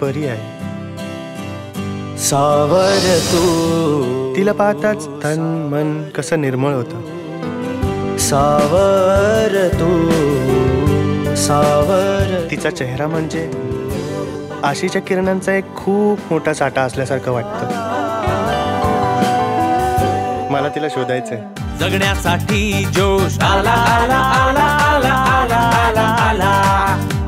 परी आहे. सावर तू, तिला पाहताच तन मन कसं निर्मळ होतं. सावर तू सावर. तिचा चेहरा म्हणजे आशेच्या किरणांचा एक खूप मोठा साठा असल्यासारखं वाटतं. मला तिला शोधायचंय. जगण्यासाठी जोश आला आला आला आला आला आला आला,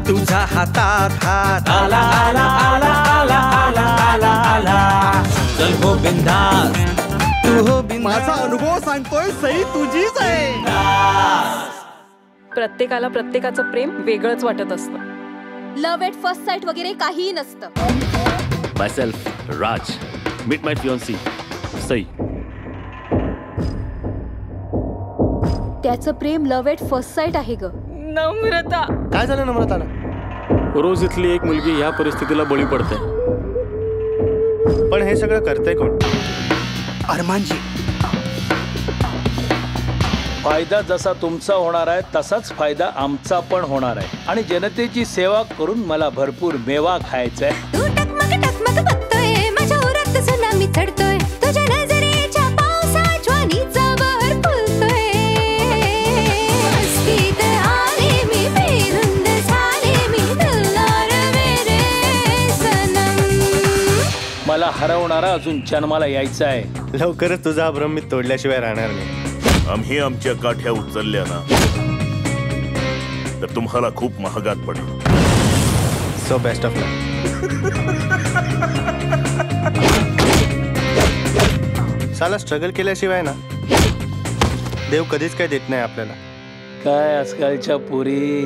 तुझा हातात हात आला आला आला आला आला आला आला. चल हो बिंदास, तू हो बिंदास. माझा अनुभव सांगतोय, सई तुझीच आहे. प्रत्येकाला प्रत्येकाचं प्रेम वेगळंच वाटत असतं. लव्ह एट फर्स्ट साइट वगैरे काहीही नसतं. Myself, Raj. Meet my fiancée, Sai. त्याचं प्रेम लव्ह एट फर्स्ट साइट आहे ग. नम्रता. काय झालं नम्रताला? रोज इथली एक मुलगी या परिस्थितीला बळी पडते. पण हे सगळं करतंय कोण? अरमानजी. फायदा जसा तुमचा होणार आहे तसाच फायदा आमचा पण होणार आहे. आणि जनतेची सेवा करून मला भरपूर मेवा खायचा आहे. तू टकमक टकमक बघतोय, माझ्या उरात सुनामी चढतोय, तुझ्या नजरेच्या पावसात ज्वानीचा बहर फुलतोय. मस्तीत आले मी, बेधुंद झाले मी, दिलदार मेरे सनम. मला हरवणारा अजून जन्माला यायचा आहे. लवकरच तुझा हा भ्रम मी तोडल्याशिवाय राहणार नाही. आम्ही आमच्या काठ्या उचलल्या ना तर तुम्हाला खूप महागात पडेल. सो बेस्ट ऑफ लक. साला स्ट्रगल केल्याशिवाय ना देव कधीच काय देत नाही आपल्याला. काय आजकालच्या पोरी.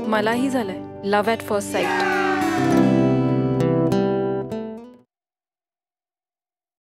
मलाही झालंय लव्ह ॲट फर्स्ट साईट.